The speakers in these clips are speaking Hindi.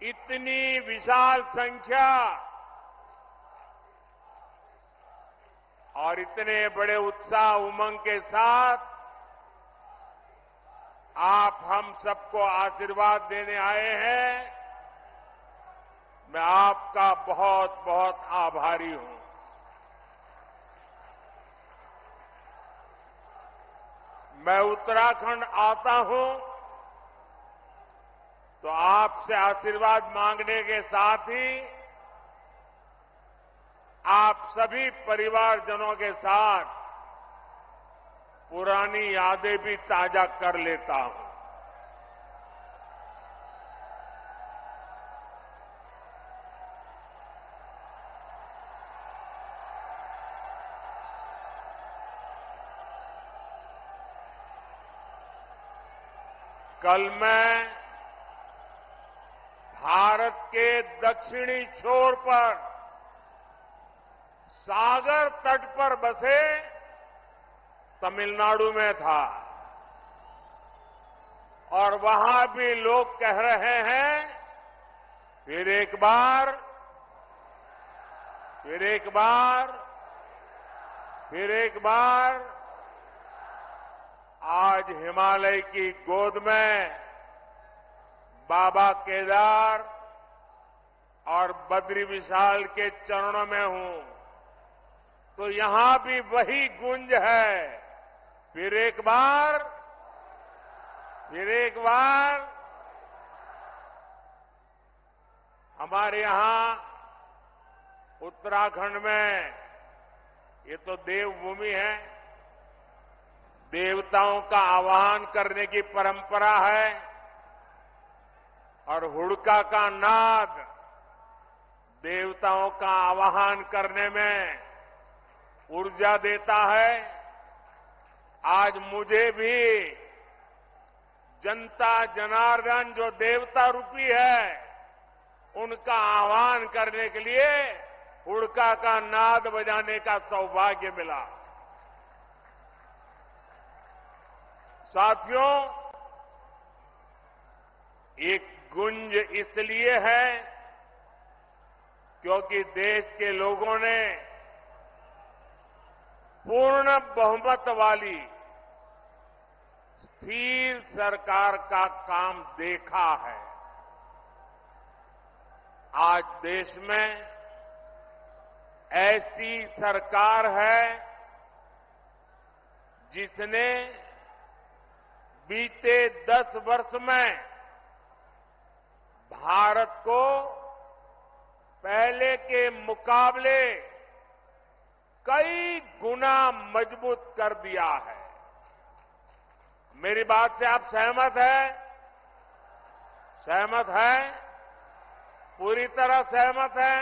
इतनी विशाल संख्या और इतने बड़े उत्साह उमंग के साथ आप हम सबको आशीर्वाद देने आए हैं। मैं आपका बहुत बहुत आभारी हूं। मैं उत्तराखंड आता हूं तो आपसे आशीर्वाद मांगने के साथ ही आप सभी परिवारजनों के साथ पुरानी यादें भी ताजा कर लेता हूं। कल मैं भारत के दक्षिणी छोर पर सागर तट पर बसे तमिलनाडु में था और वहां भी लोग कह रहे हैं फिर एक बार, फिर एक बार, फिर एक बार। आज हिमालय की गोद में बाबा केदार और बद्री विशाल के चरणों में हूं तो यहां भी वही गूंज है। फिर एक बार, फिर एक बार। हमारे यहां उत्तराखंड में ये तो देवभूमि है, देवताओं का आवाहन करने की परंपरा है और हुड़का का नाद देवताओं का आवाहन करने में ऊर्जा देता है। आज मुझे भी जनता जनार्दन जो देवता रूपी है उनका आह्वान करने के लिए हुड़का का नाद बजाने का सौभाग्य मिला। साथियों, एक गुंज इसलिए है क्योंकि देश के लोगों ने पूर्ण बहुमत वाली स्थिर सरकार का काम देखा है। आज देश में ऐसी सरकार है जिसने बीते 10 वर्ष में भारत को पहले के मुकाबले कई गुना मजबूत कर दिया है। मेरी बात से आप सहमत हैं? सहमत हैं? पूरी तरह सहमत हैं?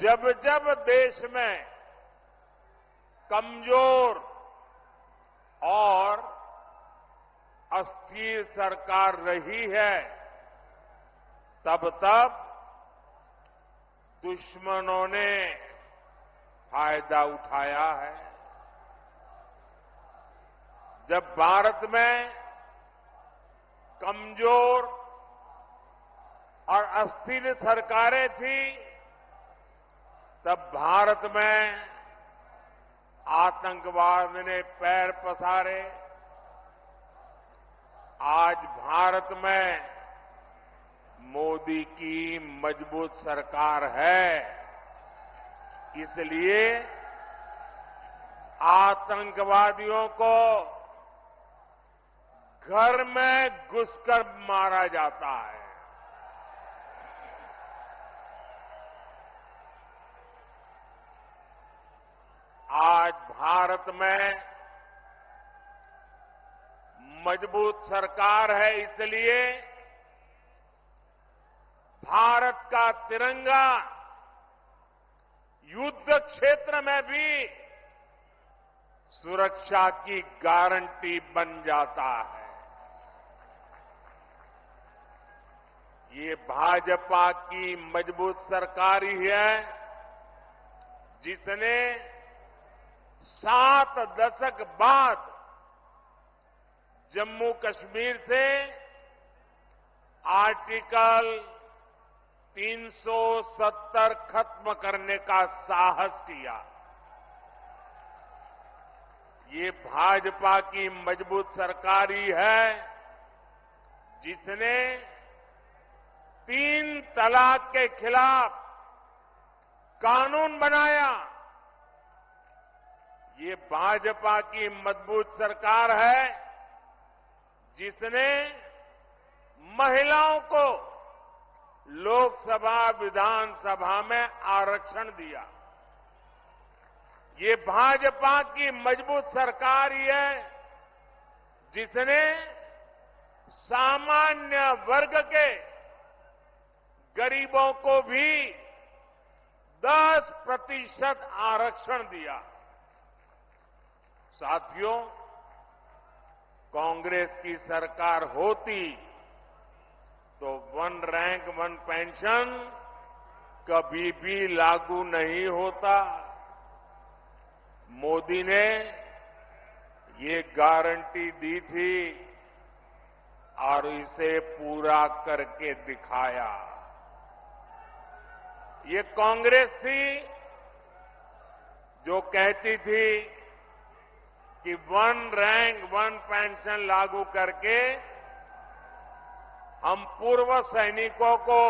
जब जब देश में कमजोर और अस्थिर सरकार रही है तब तब दुश्मनों ने फायदा उठाया है। जब भारत में कमजोर और अस्थिर सरकारें थी तब भारत में आतंकवाद ने पैर पसारे। आज भारत में मोदी की मजबूत सरकार है, इसलिए आतंकवादियों को घर में घुसकर मारा जाता है। आज भारत में मजबूत सरकार है, इसलिए भारत का तिरंगा युद्ध क्षेत्र में भी सुरक्षा की गारंटी बन जाता है। ये भाजपा की मजबूत सरकार ही है जिसने 7 दशक बाद जम्मू कश्मीर से आर्टिकल 370 खत्म करने का साहस किया। ये भाजपा की मजबूत सरकार ही है जिसने 3 तलाक के खिलाफ कानून बनाया। ये भाजपा की मजबूत सरकार है जिसने महिलाओं को लोकसभा विधानसभा में आरक्षण दिया। ये भाजपा की मजबूत सरकार ही है जिसने सामान्य वर्ग के गरीबों को भी 10% आरक्षण दिया। साथियों, कांग्रेस की सरकार होती तो 1 रैंक 1 पेंशन कभी भी लागू नहीं होता। मोदी ने ये गारंटी दी थी और इसे पूरा करके दिखाया। ये कांग्रेस थी जो कहती थी कि 1 रैंक 1 पेंशन लागू करके हम पूर्व सैनिकों को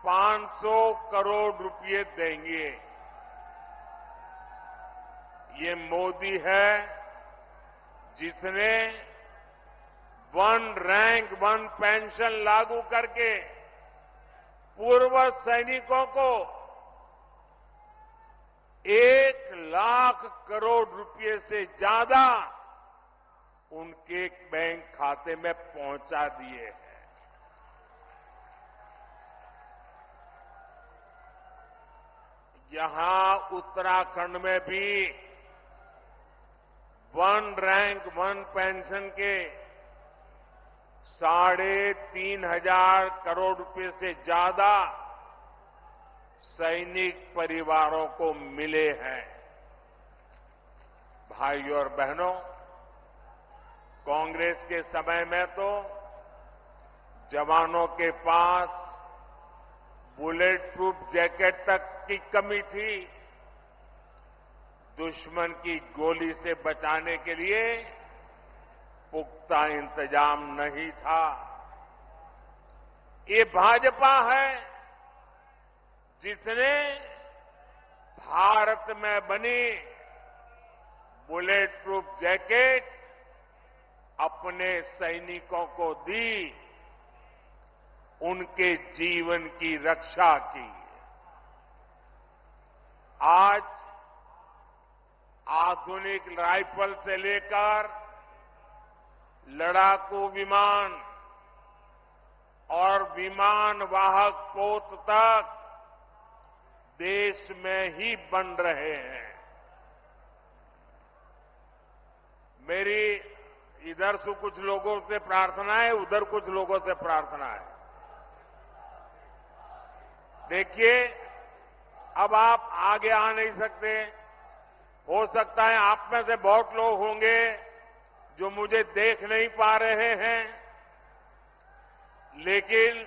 500 करोड़ रुपए देंगे। ये मोदी है जिसने 1 रैंक 1 पेंशन लागू करके पूर्व सैनिकों को 1 लाख करोड़ रुपए से ज्यादा उनके बैंक खाते में पहुंचा दिए हैं। यहां उत्तराखंड में भी 1 रैंक 1 पेंशन के 3,500 करोड़ रुपए से ज्यादा सैनिक परिवारों को मिले हैं। भाइयों और बहनों, कांग्रेस के समय में तो जवानों के पास बुलेट प्रूफ जैकेट तक की कमी थी। दुश्मन की गोली से बचाने के लिए पुख्ता इंतजाम नहीं था। ये भाजपा है जिसने भारत में बनी बुलेट प्रूफ जैकेट अपने सैनिकों को दी, उनके जीवन की रक्षा की। आज आधुनिक राइफल से लेकर लड़ाकू विमान और विमान वाहक पोत तक देश में ही बन रहे हैं। मेरी इधर से कुछ लोगों से प्रार्थना है, उधर कुछ लोगों से प्रार्थना है। देखिए, अब आप आगे आ नहीं सकते। हो सकता है आप में से बहुत लोग होंगे जो मुझे देख नहीं पा रहे हैं, लेकिन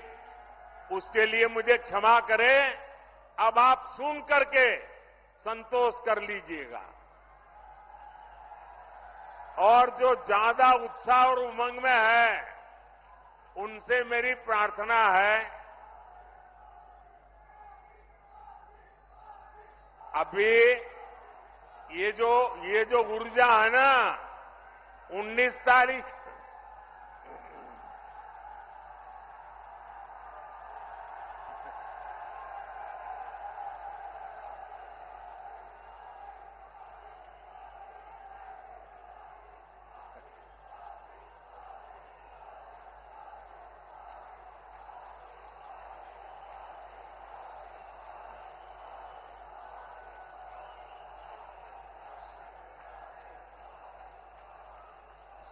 उसके लिए मुझे क्षमा करें। अब आप सुन करके संतोष कर लीजिएगा। और जो ज्यादा उत्साह और उमंग में है, उनसे मेरी प्रार्थना है, अभी ये जो ऊर्जा है ना, 19 तारीख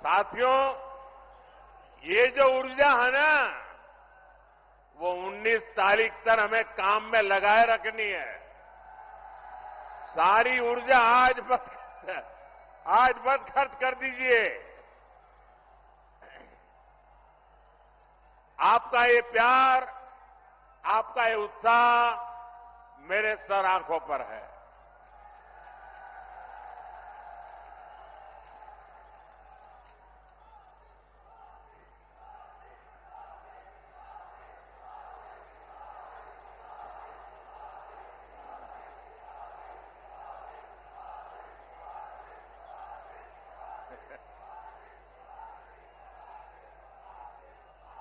साथियों, ये जो ऊर्जा है ना, वो 19 तारीख तक हमें काम में लगाए रखनी है। सारी ऊर्जा आज मत खर्च कर दीजिए। आपका ये प्यार, आपका ये उत्साह मेरे सर आंखों पर है।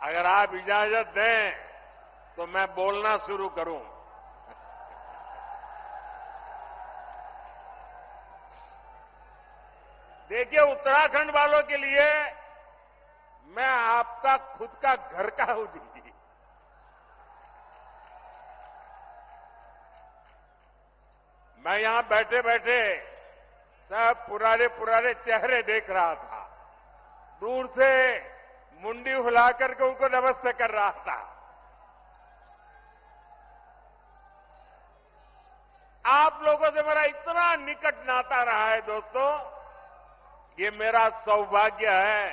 अगर आप इजाजत दें तो मैं बोलना शुरू करूं। देखिए, उत्तराखंड वालों के लिए मैं आपका खुद का घर का हूं जी। मैं यहां बैठे बैठे सब पुराने पुराने चेहरे देख रहा था, दूर से मुंडी हिला करके उनको नमस्ते कर रहा था। आप लोगों से मेरा इतना निकट नाता रहा है दोस्तों, ये मेरा सौभाग्य है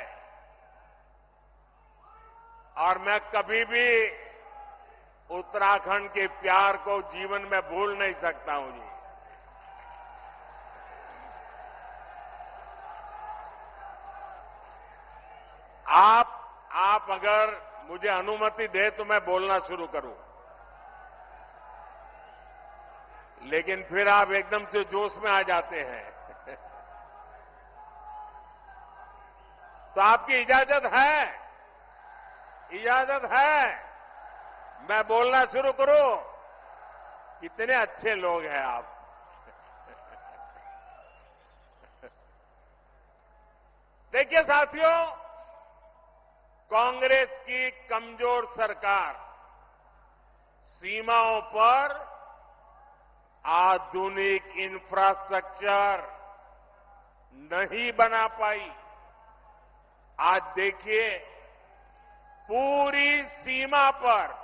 और मैं कभी भी उत्तराखंड के प्यार को जीवन में भूल नहीं सकता हूं जी। आप अगर मुझे अनुमति दे तो मैं बोलना शुरू करूं, लेकिन फिर आप एकदम से जोश में आ जाते हैं। तो आपकी इजाजत है? इजाजत है मैं बोलना शुरू करूं? कितने अच्छे लोग हैं आप। देखिए साथियों, कांग्रेस की कमजोर सरकार सीमाओं पर आधुनिक इंफ्रास्ट्रक्चर नहीं बना पाई। आज देखिए, पूरी सीमा पर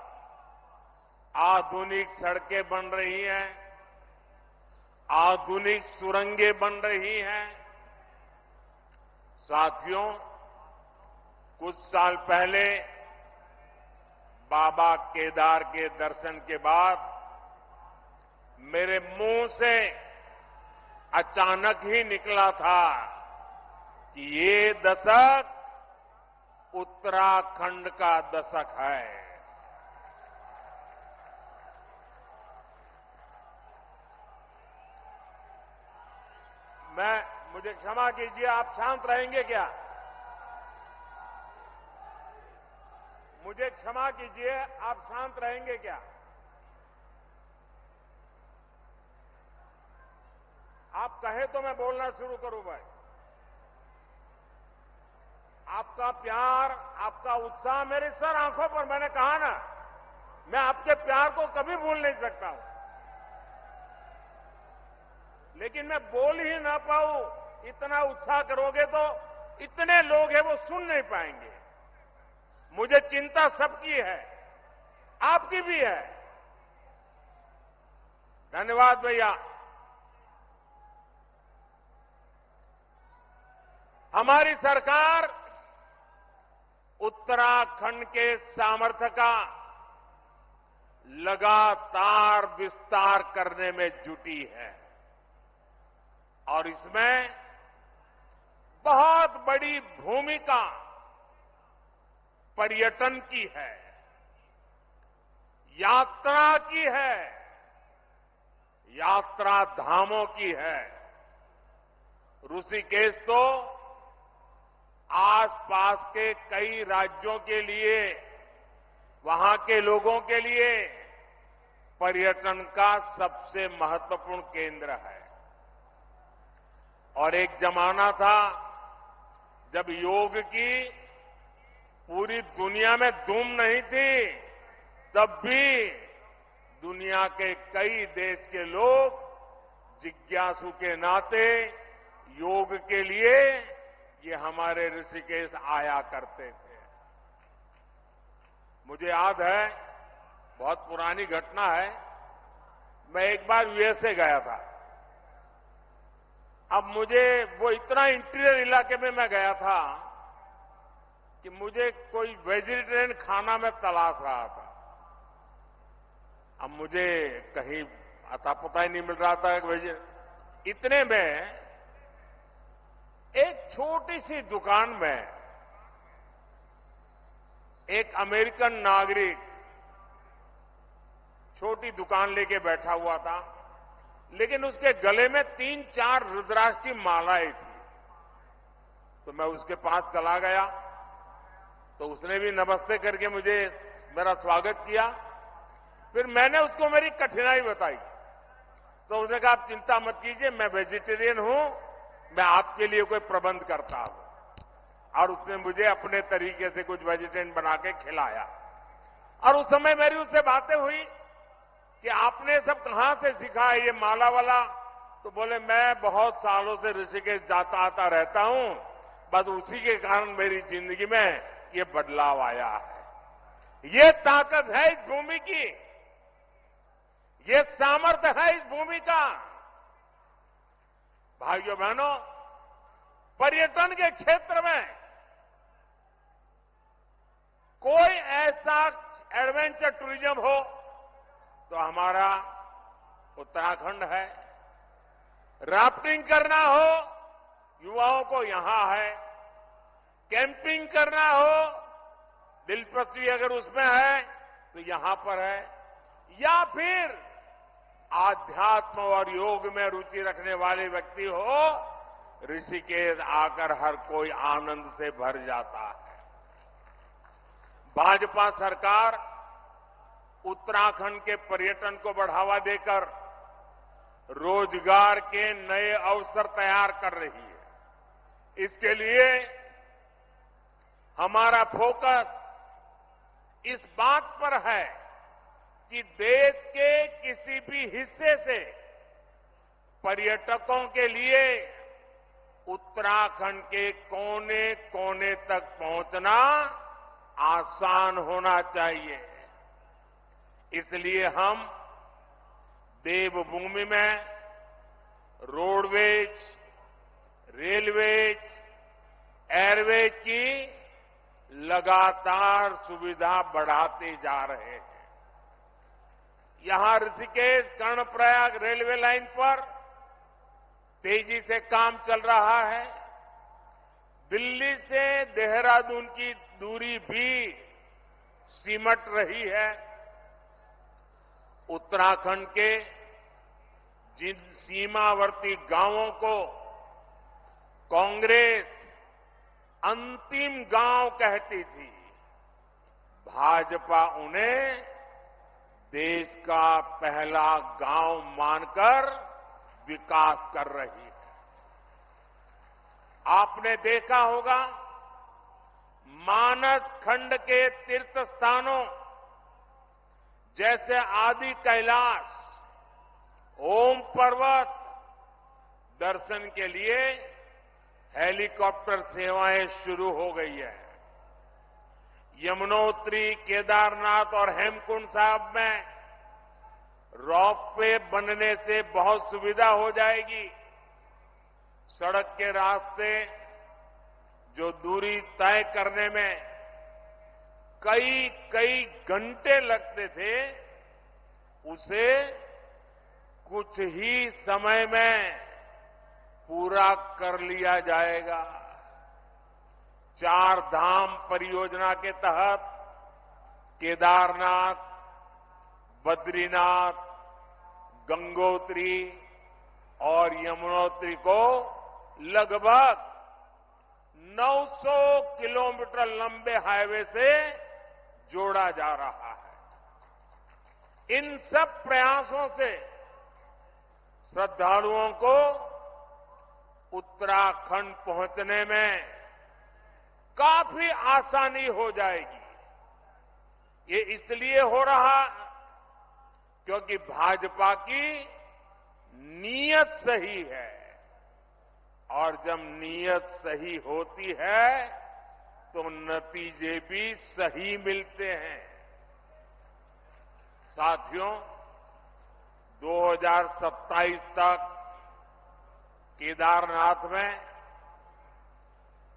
आधुनिक सड़कें बन रही हैं, आधुनिक सुरंगें बन रही हैं। साथियों, कुछ साल पहले बाबा केदार के दर्शन के बाद मेरे मुंह से अचानक ही निकला था कि ये दशक उत्तराखंड का दशक है। मुझे क्षमा कीजिए, आप शांत रहेंगे क्या? मुझे क्षमा कीजिए, आप शांत रहेंगे क्या? आप कहे तो मैं बोलना शुरू करूं भाई। आपका प्यार, आपका उत्साह मेरे सर आंखों पर, मैंने कहा ना, मैं आपके प्यार को कभी भूल नहीं सकता हूं। लेकिन मैं बोल ही ना पाऊं, इतना उत्साह करोगे तो इतने लोग हैं वो सुन नहीं पाएंगे। मुझे चिंता सबकी है, आपकी भी है। धन्यवाद भैया। हमारी सरकार उत्तराखंड के सामर्थ्य का लगातार विस्तार करने में जुटी है और इसमें बहुत बड़ी भूमिका पर्यटन की है, यात्रा की है, यात्रा धामों की है। ऋषिकेश तो आसपास के कई राज्यों के लिए, वहां के लोगों के लिए पर्यटन का सबसे महत्वपूर्ण केंद्र है। और एक जमाना था जब योग की पूरी दुनिया में धूम नहीं थी, तब भी दुनिया के कई देश के लोग जिज्ञासु के नाते योग के लिए ये हमारे ऋषिकेश आया करते थे। मुझे याद है, बहुत पुरानी घटना है, मैं एक बार यूएसए गया था। अब मुझे वो इतना इंटीरियर इलाके में मैं गया था कि मुझे कोई वेजिटेरियन खाना मैं तलाश रहा था। अब मुझे कहीं अता पता ही नहीं मिल रहा था कि इतने में एक छोटी सी दुकान में एक अमेरिकन नागरिक छोटी दुकान लेके बैठा हुआ था, लेकिन उसके गले में 3-4 रुद्राक्ष की मालाएं थी। तो मैं उसके पास चला गया, तो उसने भी नमस्ते करके मुझे मेरा स्वागत किया। फिर मैंने उसको मेरी कठिनाई बताई, तो उसने कहा आप चिंता मत कीजिए, मैं वेजिटेरियन हूं, मैं आपके लिए कोई प्रबंध करता हूं। और उसने मुझे अपने तरीके से कुछ वेजिटेरियन बना के खिलाया। और उस समय मेरी उससे बातें हुई कि आपने सब कहां से सीखा है ये माला वाला? तो बोले मैं बहुत सालों से ऋषिकेश जाता आता रहता हूं, बस उसी के कारण मेरी जिंदगी में ये बदलाव आया है। ये ताकत है इस भूमि की, ये सामर्थ्य है इस भूमि का। भाइयों बहनों, पर्यटन के क्षेत्र में कोई ऐसा एडवेंचर टूरिज्म हो तो हमारा उत्तराखंड है। राफ्टिंग करना हो युवाओं को यहां है, कैंपिंग करना हो दिलचस्पी अगर उसमें है तो यहां पर है, या फिर आध्यात्म और योग में रुचि रखने वाले व्यक्ति हो, ऋषिकेश आकर हर कोई आनंद से भर जाता है। भाजपा सरकार उत्तराखंड के पर्यटन को बढ़ावा देकर रोजगार के नए अवसर तैयार कर रही है। इसके लिए हमारा फोकस इस बात पर है कि देश के किसी भी हिस्से से पर्यटकों के लिए उत्तराखंड के कोने कोने तक पहुंचना आसान होना चाहिए। इसलिए हम देवभूमि में रोडवेज, रेलवेज, एयरवेज की लगातार सुविधा बढ़ाते जा रहे हैं। यहां ऋषिकेश कर्णप्रयाग रेलवे लाइन पर तेजी से काम चल रहा है। दिल्ली से देहरादून की दूरी भी सिमट रही है। उत्तराखंड के जिन सीमावर्ती गांवों को कांग्रेस अंतिम गांव कहती थी, भाजपा उन्हें देश का पहला गांव मानकर विकास कर रही है। आपने देखा होगा मानस खंड के तीर्थ स्थानों जैसे आदि कैलाश, ओम पर्वत दर्शन के लिए हेलीकॉप्टर सेवाएं शुरू हो गई है। यमुनोत्री, केदारनाथ और हेमकुंड साहब में रोपवे बनने से बहुत सुविधा हो जाएगी। सड़क के रास्ते जो दूरी तय करने में कई घंटे लगते थे, उसे कुछ ही समय में पूरा कर लिया जाएगा। 4 धाम परियोजना के तहत केदारनाथ, बद्रीनाथ, गंगोत्री और यमुनोत्री को लगभग 900 किलोमीटर लंबे हाईवे से जोड़ा जा रहा है। इन सब प्रयासों से श्रद्धालुओं को उत्तराखंड पहुंचने में काफी आसानी हो जाएगी। ये इसलिए हो रहा क्योंकि भाजपा की नीयत सही है, और जब नीयत सही होती है तो नतीजे भी सही मिलते हैं। साथियों, 2027 तक केदारनाथ में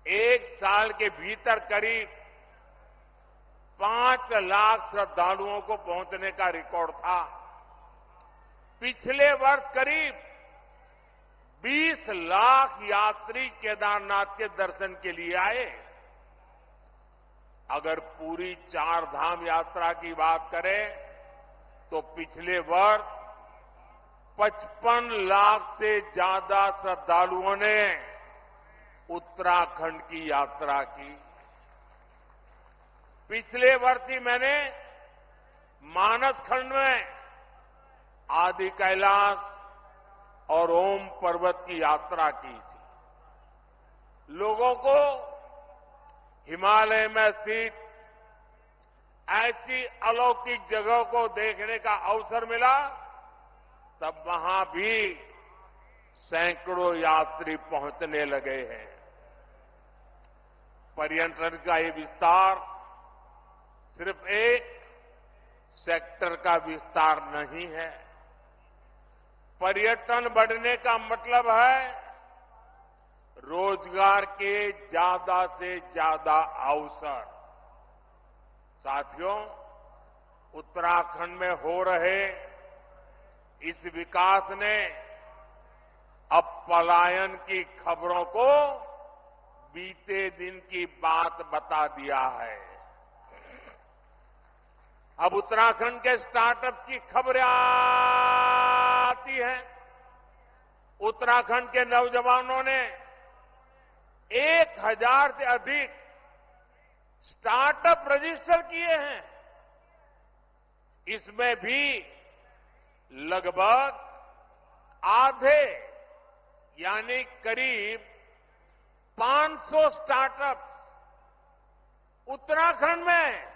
1 साल के भीतर करीब 5 लाख श्रद्धालुओं को पहुंचने का रिकॉर्ड था। पिछले वर्ष करीब 20 लाख यात्री केदारनाथ के दर्शन के लिए आए। अगर पूरी 4 धाम यात्रा की बात करें तो पिछले वर्ष 55 लाख से ज्यादा श्रद्धालुओं ने उत्तराखंड की यात्रा की। पिछले वर्ष ही मैंने मानस खंड में आदि कैलाश और ओम पर्वत की यात्रा की थी। लोगों को हिमालय में स्थित ऐसी अलौकिक जगह को देखने का अवसर मिला, तब वहां भी सैकड़ों यात्री पहुंचने लगे हैं। पर्यटन का ये विस्तार सिर्फ एक सेक्टर का विस्तार नहीं है। पर्यटन बढ़ने का मतलब है रोजगार के ज्यादा से ज्यादा अवसर। साथियों, उत्तराखंड में हो रहे इस विकास ने अब पलायन की खबरों को बीते दिन की बात बता दिया है। अब उत्तराखंड के स्टार्टअप की खबरें आती हैं। उत्तराखंड के नौजवानों ने 1000 से अधिक स्टार्टअप रजिस्टर किए हैं। इसमें भी लगभग आधे यानी करीब 500 स्टार्टअप उत्तराखंड में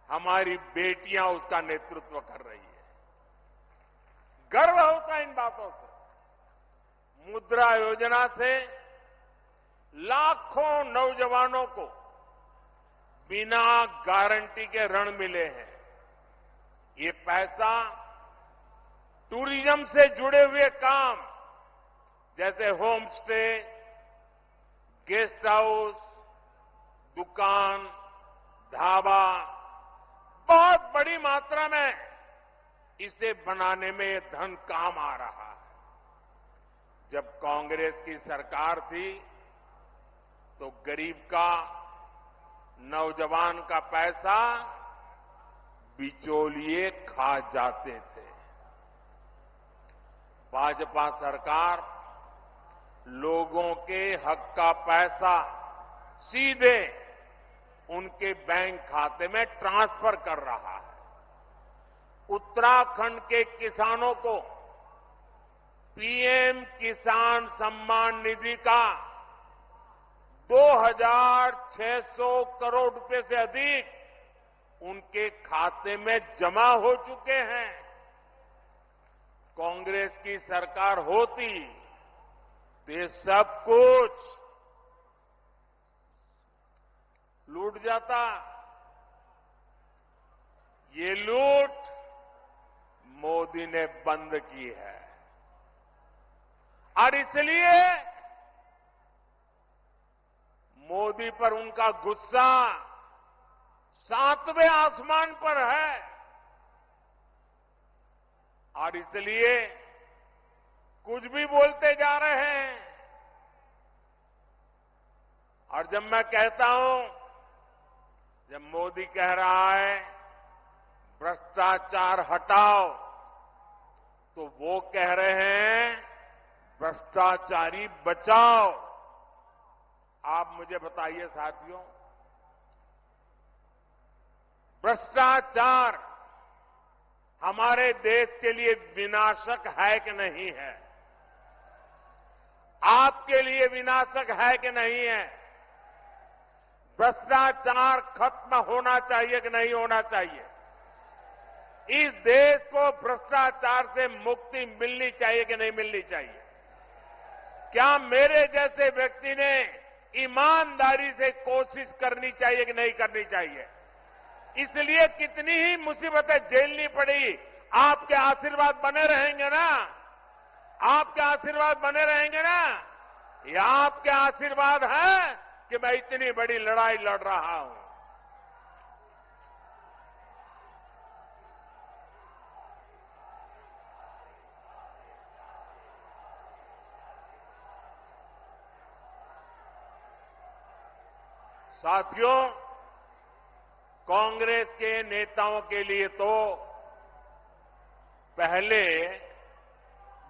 हमारी बेटियां उसका नेतृत्व कर रही है। गर्व होता है इन बातों से। मुद्रा योजना से लाखों नौजवानों को बिना गारंटी के ऋण मिले हैं। ये पैसा टूरिज्म से जुड़े हुए काम जैसे होम स्टे, गेस्ट हाउस, दुकान, ढाबा, बहुत बड़ी मात्रा में इसे बनाने में ये धन काम आ रहा है। जब कांग्रेस की सरकार थी तो गरीब का, नौजवान का पैसा बिचौलिए खा जाते थे। भाजपा सरकार लोगों के हक का पैसा सीधे उनके बैंक खाते में ट्रांसफर कर रहा है। उत्तराखंड के किसानों को पीएम किसान सम्मान निधि का 2600 करोड़ रुपए से अधिक उनके खाते में जमा हो चुके हैं। कांग्रेस की सरकार होती तो ये सब कुछ लूट जाता। ये लूट मोदी ने बंद की है और इसलिए मोदी पर उनका गुस्सा 7वें आसमान पर है और इसलिए कुछ भी बोलते जा रहे हैं। और जब मैं कहता हूं, जब मोदी कह रहा है भ्रष्टाचार हटाओ, तो वो कह रहे हैं भ्रष्टाचारी बचाओ। आप मुझे बताइए साथियों, भ्रष्टाचार हमारे देश के लिए विनाशक है कि नहीं है? आपके लिए विनाशक है कि नहीं है? भ्रष्टाचार खत्म होना चाहिए कि नहीं होना चाहिए? इस देश को भ्रष्टाचार से मुक्ति मिलनी चाहिए कि नहीं मिलनी चाहिए? क्या मेरे जैसे व्यक्ति ने ईमानदारी से कोशिश करनी चाहिए कि नहीं करनी चाहिए? इसलिए कितनी ही मुसीबतें झेलनी पड़ी, आपके आशीर्वाद बने रहेंगे ना? आपके आशीर्वाद बने रहेंगे ना? ये आपके आशीर्वाद है कि मैं इतनी बड़ी लड़ाई लड़ रहा हूं। साथियों, कांग्रेस के नेताओं के लिए तो पहले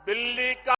दिल्ली का